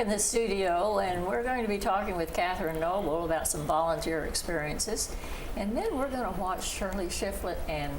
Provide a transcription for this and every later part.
in the studio, and we're going to be talking with Katherine Knoble about some volunteer experiences. And then we're going to watch Shirley, Shifflett, and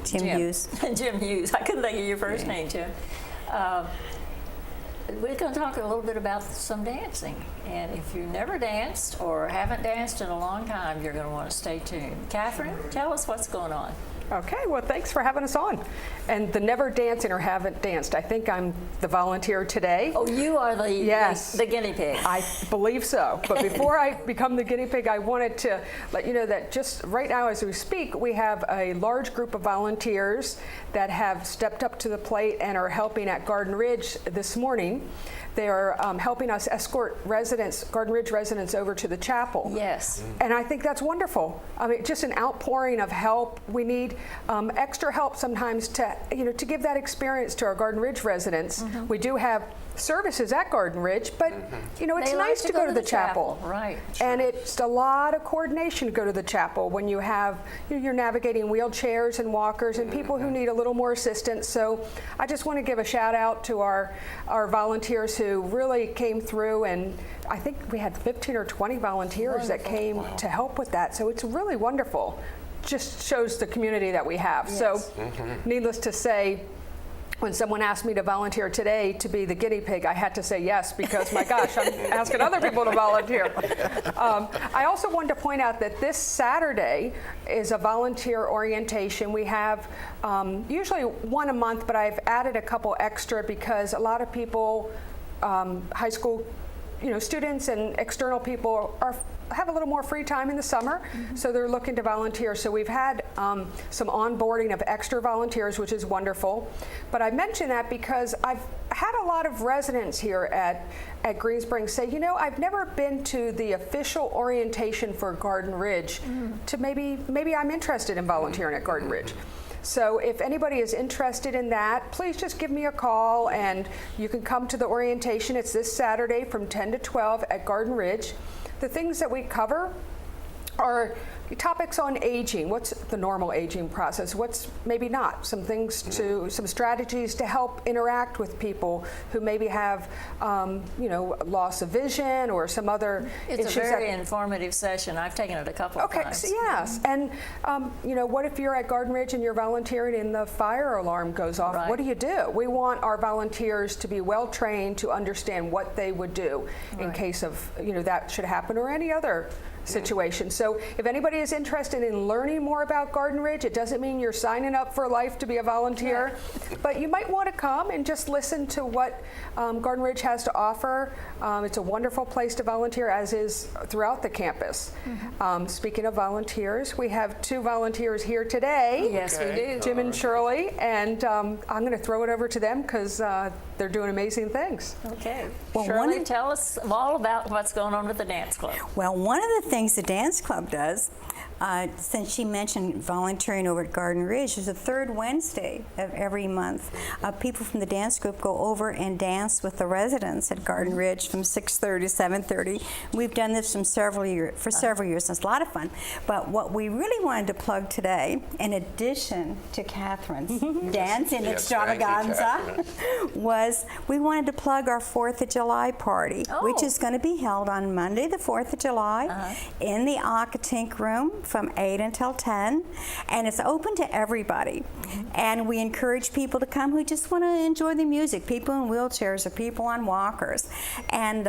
Jim Hughes. Jim Hughes. I couldn't think of your first name, Jim. We're going to talk a little bit about some dancing. And if you've never danced or haven't danced in a long time, you're going to want to stay tuned. Katherine, tell us what's going on. Okay, well, thanks for having us on. And the never dancing or haven't danced, I think I'm the volunteer today. Oh, you are the, yes, the guinea pig. I believe so. But before I become the guinea pig, I wanted to let you know that just right now as we speak, we have a large group of volunteers that have stepped up to the plate and are helping at Garden Ridge this morning. They are helping us escort residents, Garden Ridge residents, over to the chapel. Yes. And I think that's wonderful. I mean, just an outpouring of help. We need extra help sometimes to, to give that experience to our Garden Ridge residents. Mm-hmm. We do have services at Garden Ridge, but it's they nice like to go to the chapel. Right. And it's a lot of coordination to go to the chapel when you have, you're navigating wheelchairs and walkers and people who need a little more assistance. So I just want to give a shout out to our volunteers who really came through, and I think we had 15 or 20 volunteers that came to help with that. So it's really wonderful. Just shows the community that we have. Yes. So needless to say, when someone asked me to volunteer today to be the guinea pig, I had to say yes, because my gosh, I'm asking other people to volunteer. I also wanted to point out that this Saturday is a volunteer orientation. We have usually one a month, but I've added a couple extra because a lot of people, high school students and external people have a little more free time in the summer, so they're looking to volunteer. So we've had some onboarding of extra volunteers, which is wonderful. But I mention that because I've had a lot of residents here at Greenspring say, I've never been to the official orientation for Garden Ridge. To maybe I'm interested in volunteering at Garden Ridge. So if anybody is interested in that, please just give me a call and you can come to the orientation. It's this Saturday from 10 to 12 at Garden Ridge. The things that we cover are topics on aging. What's the normal aging process? What's maybe not? Some strategies to help interact with people who maybe have, loss of vision or some other issues. It's a very informative session. I've taken it a couple of times. Okay, so yes. And, what if you're at Garden Ridge and you're volunteering and the fire alarm goes off? Right. What do you do? We want our volunteers to be well trained to understand what they would do in case of, that should happen or any other situation. So if anybody is interested in learning more about Garden Ridge, it doesn't mean you're signing up for life to be a volunteer, but you might want to come and just listen to what Garden Ridge has to offer. It's a wonderful place to volunteer, as is throughout the campus. Speaking of volunteers, we have two volunteers here today. Yes, we do. Jim and Shirley, and I'm going to throw it over to them because they're doing amazing things. Okay. Well, Shirley, tell us all about what's going on with the dance club. Well, one of the things the dance club does, since she mentioned volunteering over at Garden Ridge, is the third Wednesday of every month. People from the dance group go over and dance with the residents at Garden Ridge from 6:30 to 7:30. We've done this for several years, and it's a lot of fun. But what we really wanted to plug today, in addition to Katherine's dancing extravaganza, was we wanted to plug our 4th of July party, which is going to be held on Monday, the 4th of July, in the Aquatink room from 8 until 10, and it's open to everybody. And we encourage people to come who just want to enjoy the music, people in wheelchairs or people on walkers. And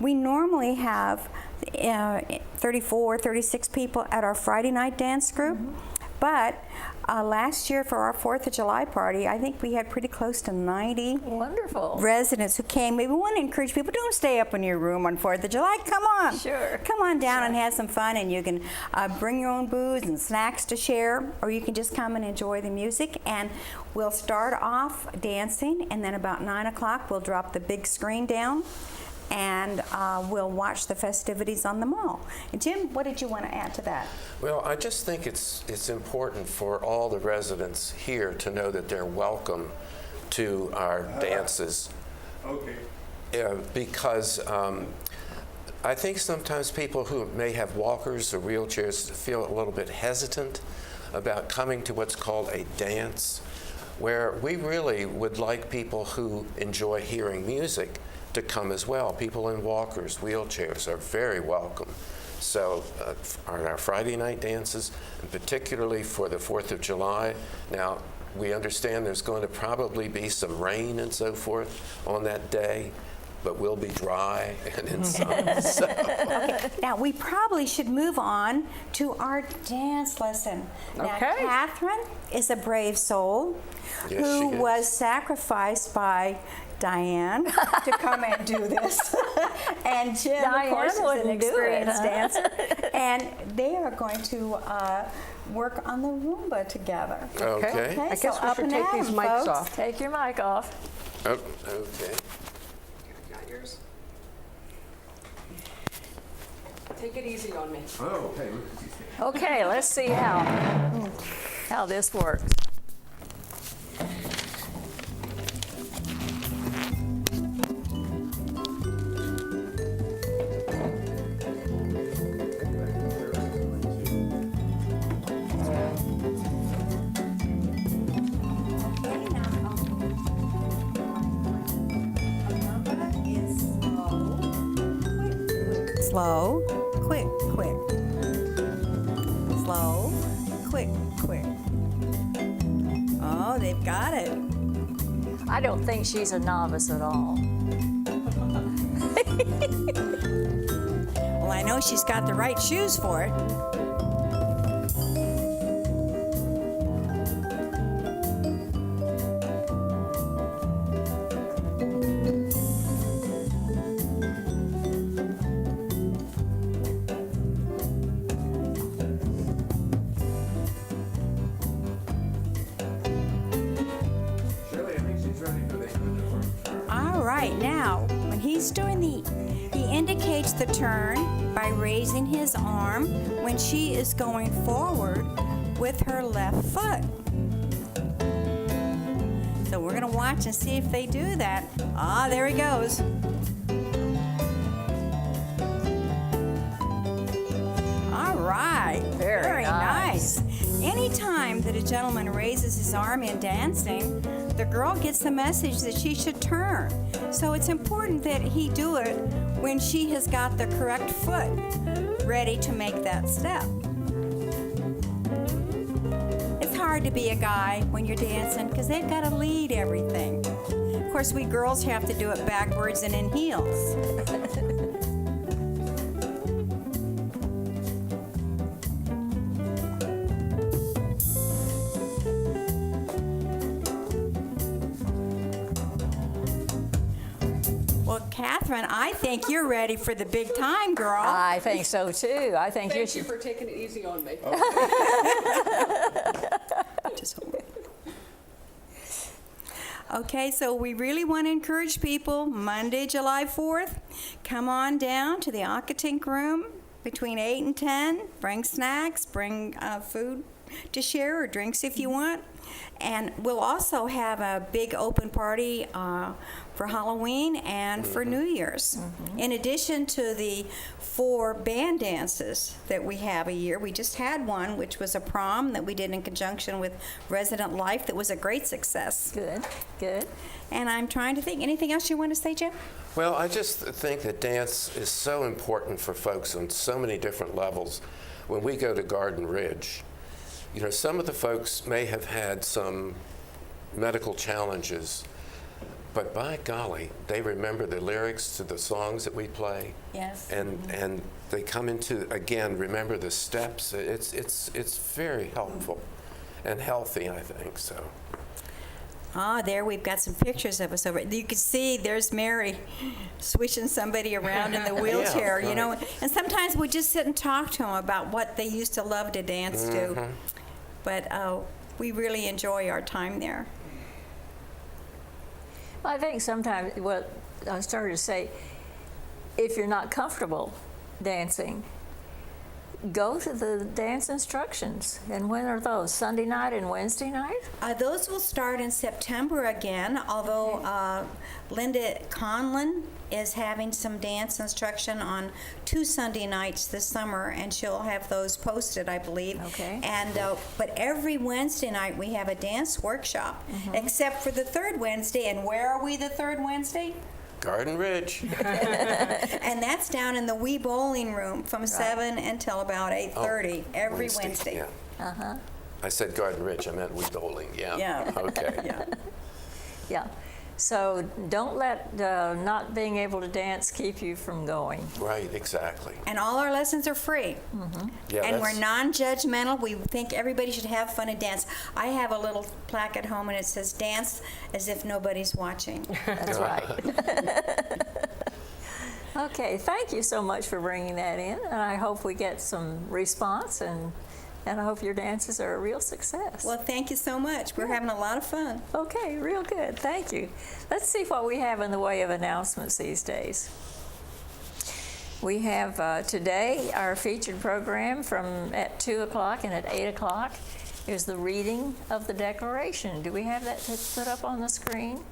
we normally have 34, 36 people at our Friday night dance group. But last year for our 4th of July party, I think we had pretty close to 90 Wonderful. residents who came. We want to encourage people, don't stay up in your room on 4th of July. Come on. Sure. Come on down and have some fun, and you can bring your own booze and snacks to share, or you can just come and enjoy the music. And we'll start off dancing, and then about 9 o'clock we'll drop the big screen down, and we'll watch the festivities on the mall. And Jim, what did you want to add to that? Well, I just think it's important for all the residents here to know that they're welcome to our dances. Okay. Because I think sometimes people who may have walkers or wheelchairs feel a little bit hesitant about coming to what's called a dance. where we really would like people who enjoy hearing music to come as well. People in walkers, wheelchairs are very welcome. So on our Friday night dances, and particularly for the 4th of July, now we understand there's going to probably be some rain and so forth on that day, but we'll be dry and in sun. So. Okay, now we probably should move on to our dance lesson. Now, Okay. Katherine is a brave soul Yes, who she is. was sacrificed by Diane to come and do this. And Jim, Diane of course, is an wouldn't do it, experienced huh? dancer. And they are going to work on the Roomba together. Okay. I so guess we up should and take at these 'em, mics folks. off. Take your mic off. Oh, okay. Got yours? Take it easy on me. Oh, okay. Okay, let's see how this works. Okay, now, Roomba is slow, quick, quick. Slow, quick, quick. Oh, they've got it. I don't think she's a novice at all. Well, I know she's got the right shoes for it. Shirley, I think she's ready for the All right, now, when he's doing he indicates the turn by raising his arm when she is going forward with her left foot. So we're gonna watch and see if they do that. Ah, there he goes. All right, Very nice. Anytime that a gentleman raises his arm in dancing, the girl gets the message that she should turn. So it's important that he do it when she has got the correct foot ready to make that step. It's hard to be a guy when you're dancing because they've got to lead everything. Of course, we girls have to do it backwards and in heels. Well, Katherine, I think you're ready for the big time, girl. I think so too. I think you Thank you should. for taking it easy on me. Just hold it. Okay, so we really want to encourage people, Monday, July 4th, come on down to the Ockatink room between 8 and 10. Bring snacks, bring food to share or drinks if you want. And we'll also have a big open party for Halloween and for New Year's. In addition to the 4 band dances that we have a year, we just had one, which was a prom that we did in conjunction with Resident Life that was a great success. Good, good. And I'm trying to think, anything else you want to say, Jim? Well, I just think that dance is so important for folks on so many different levels. When we go to Garden Ridge, you know, some of the folks may have had some medical challenges, but by golly, they remember the lyrics to the songs that we play. Yes. And they come into, again, remember the steps. It's very helpful and healthy, I think, so. Ah, there we've got some pictures of us over. You can see there's Mary switching somebody around in the wheelchair, you know. And sometimes we just sit and talk to them about what they used to love to dance to. But we really enjoy our time there. I think sometimes what I started to say, if you're not comfortable dancing, go to the dance instructions. And when are those? Sunday night and Wednesday night? Those will start in September again, although Linda Conlon is having some dance instruction on 2 Sunday nights this summer, and she'll have those posted, I believe. Okay. And but every Wednesday night we have a dance workshop, except for the third Wednesday. And where are we the third Wednesday? Garden Ridge. And that's down in the wee bowling room from 7 until about 8:30 every Wednesday. Yeah. I said Garden Ridge, I meant wee bowling, yeah. Yeah. Okay. Yeah. Yeah. So don't let not being able to dance keep you from going. Right, exactly. And all our lessons are free. Yeah, And we're that's- non-judgmental. We think everybody should have fun and dance. I have a little plaque at home and it says, "Dance as if nobody's watching." That's right. Okay, thank you so much for bringing that in, and I hope we get some response, and I hope your dances are a real success. Well, thank you so much. We're having a lot of fun. Okay, real good. Thank you. Let's see what we have in the way of announcements these days. We have today our featured program from at 2 o'clock and at 8 o'clock is the reading of the Declaration. Do we have that put up on the screen?